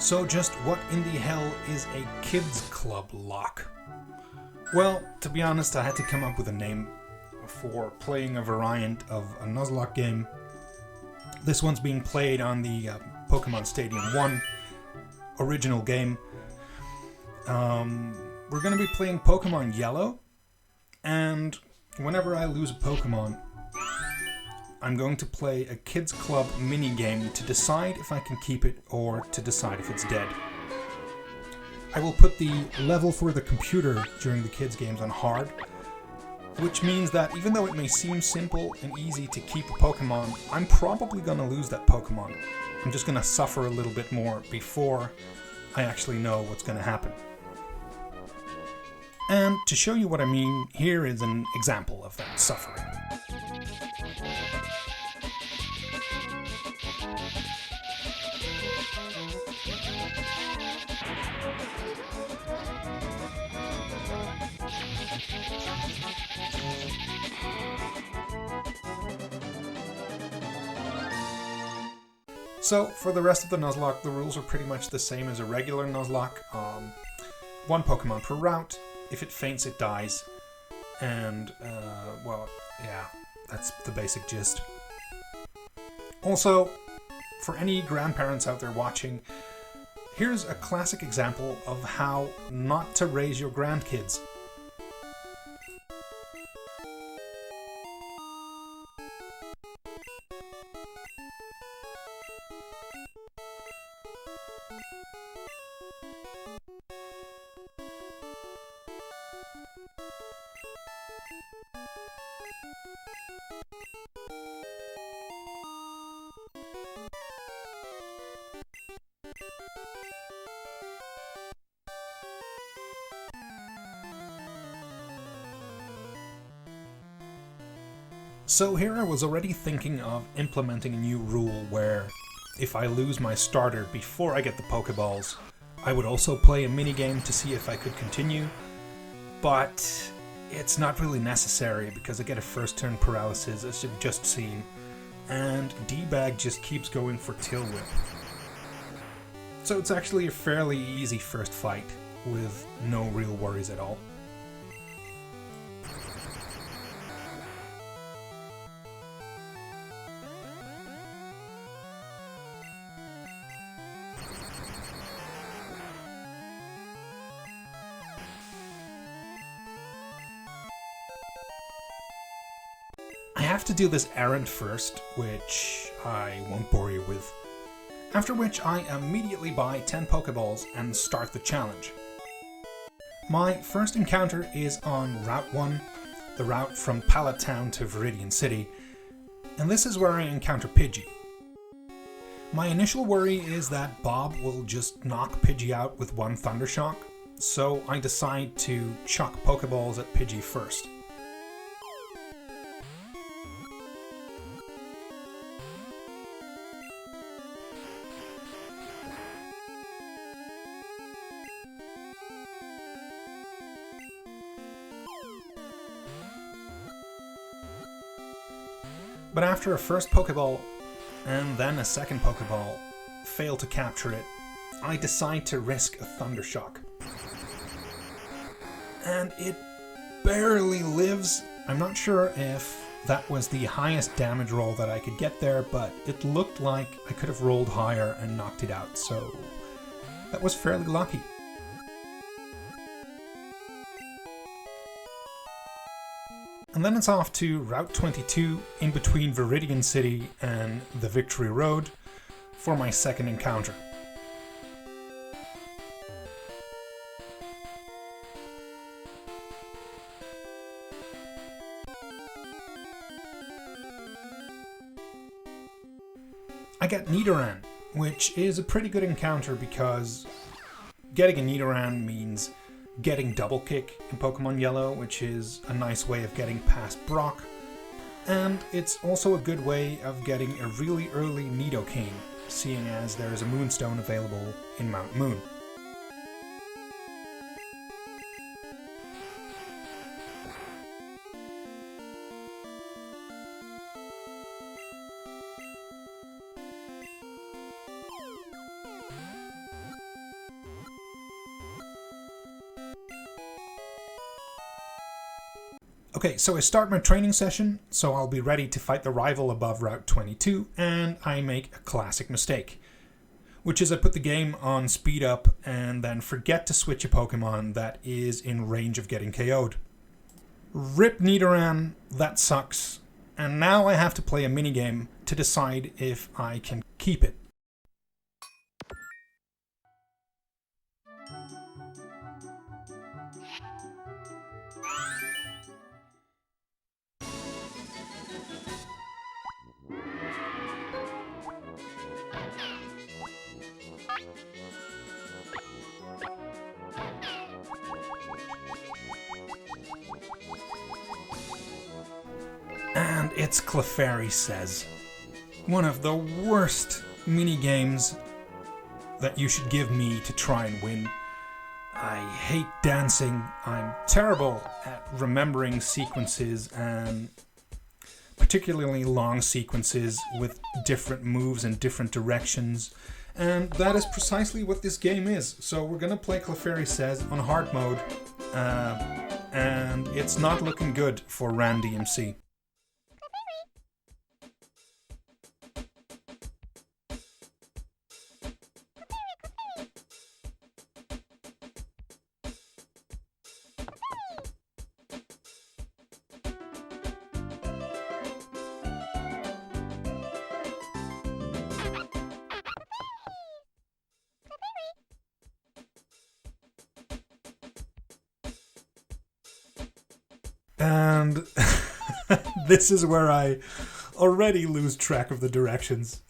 So just what in the hell is a kids club lock? Well, to be honest, I had to come up with a name for playing a variant of a nuzlocke game. This one's being played on the Pokemon Stadium 1 original game. We're going to be playing Pokemon Yellow, and whenever I lose a Pokemon, I'm going to play a Kids Club minigame to decide if I can keep it or to decide if it's dead. I will put the level for the computer during the kids' games on hard, which means that even though it may seem simple and easy to keep a Pokemon, I'm probably going to lose that Pokemon. I'm just going to suffer a little bit more before I actually know what's going to happen. And to show you what I mean, here is an example of that suffering. So, for the rest of the Nuzlocke, the rules are pretty much the same as a regular Nuzlocke. One Pokemon per route. If it faints, it dies. And, well, yeah, that's the basic gist. Also, for any grandparents out there watching, here's a classic example of how not to raise your grandkids. So here I was already thinking of implementing a new rule where if I lose my starter before I get the Pokeballs, I would also play a minigame to see if I could continue, but it's not really necessary because I get a first turn paralysis, as you've just seen, and D-Bag just keeps going for Tail Whip. So it's actually a fairly easy first fight with no real worries at all. I have to do this errand first, which I won't bore you with. After which I immediately buy 10 Pokeballs and start the challenge. My first encounter is on Route 1, the route from Pallet Town to Viridian City, and this is where I encounter Pidgey. My initial worry is that Bob will just knock Pidgey out with one Thundershock, so I decide to chuck Pokeballs at Pidgey first. But after a first Pokeball, and then a second Pokeball, fail to capture it, I decide to risk a Thundershock. And it barely lives. I'm not sure if that was the highest damage roll that I could get there, but it looked like I could have rolled higher and knocked it out, so that was fairly lucky. And then it's off to Route 22 in between Viridian City and the Victory Road for my second encounter. I get Nidoran, which is a pretty good encounter because getting a Nidoran means getting Double Kick in Pokemon Yellow, which is a nice way of getting past Brock, and it's also a good way of getting a really early Nidoking, seeing as there is a Moonstone available in Mount Moon. Okay, so I start my training session, so I'll be ready to fight the rival above Route 22, and I make a classic mistake, which is I put the game on speed up and then forget to switch a Pokemon that is in range of getting KO'd. Rip Nidoran, that sucks, and now I have to play a minigame to decide if I can keep it. And it's Clefairy Says. One of the worst mini-games that you should give me to try and win. I hate dancing. I'm terrible at remembering sequences, and particularly long sequences with different moves and different directions. And that is precisely what this game is. So we're going to play Clefairy Says on hard mode. And it's not looking good for RanDMC. And this is where I already lose track of the directions.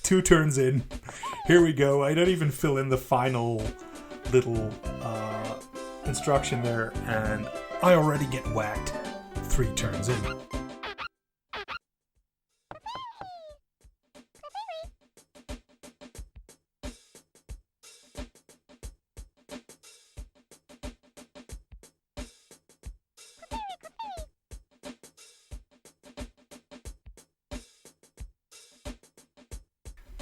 2 turns in. Here we go. I don't even fill in the final little instruction there, and I already get whacked 3 turns in.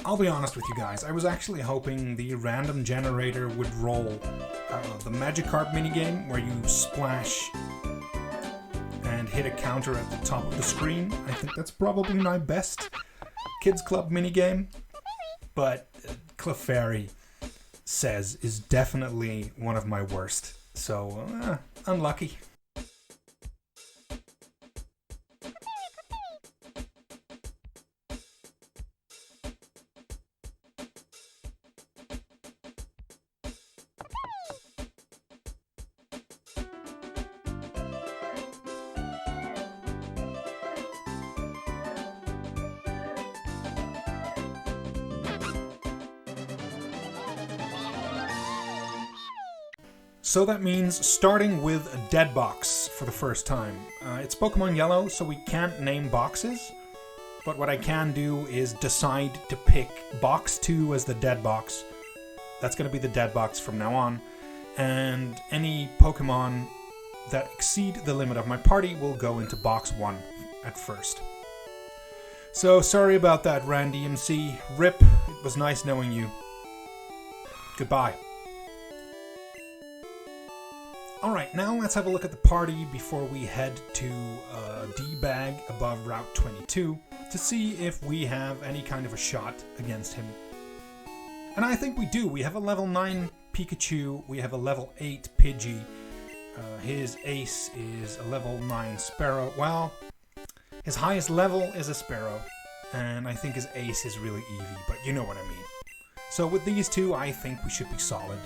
I'll be honest with you guys, I was actually hoping the random generator would roll the Magikarp minigame where you splash and hit a counter at the top of the screen. I think that's probably my best Kids Club minigame, but Clefairy Says is definitely one of my worst, so unlucky. So that means starting with a dead box for the first time. It's Pokemon Yellow, so we can't name boxes, but what I can do is decide to pick box 2 as the dead box. That's going to be the dead box from now on, and any Pokemon that exceed the limit of my party will go into box 1 at first. So sorry about that, RanDMC. Rip, it was nice knowing you. Goodbye. Alright, now let's have a look at the party before we head to D-Bag above Route 22 to see if we have any kind of a shot against him. And I think we do. We have a level 9 Pikachu, we have a level 8 Pidgey, his ace is a level 9 Sparrow. Well, his highest level is a Sparrow, and I think his ace is really Eevee, but you know what I mean. So with these two, I think we should be solid.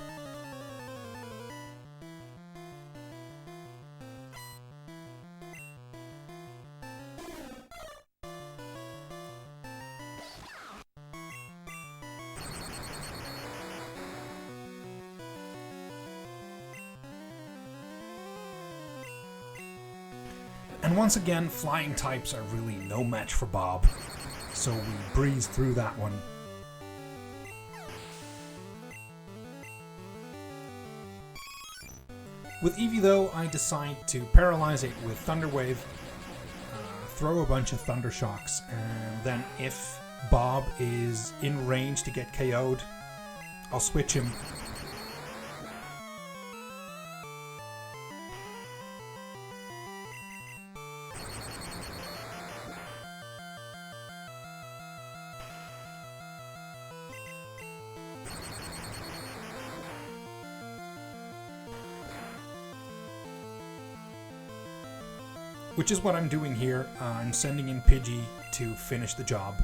And once again, flying types are really no match for Bob, so we breeze through that one. With Eevee though, I decide to paralyze it with Thunder Wave, throw a bunch of Thunder Shocks, and then if Bob is in range to get KO'd, I'll switch him. which is what I'm doing here. I'm sending in Pidgey to finish the job.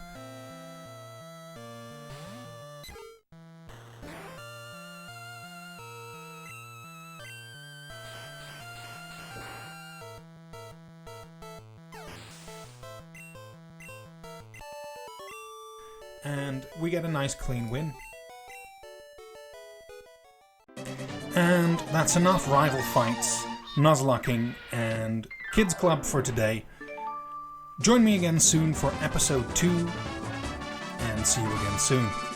And we get a nice clean win. And that's enough rival fights, nuzlocking, and Kids Club for today. Join me again soon for episode 2, and see you again soon.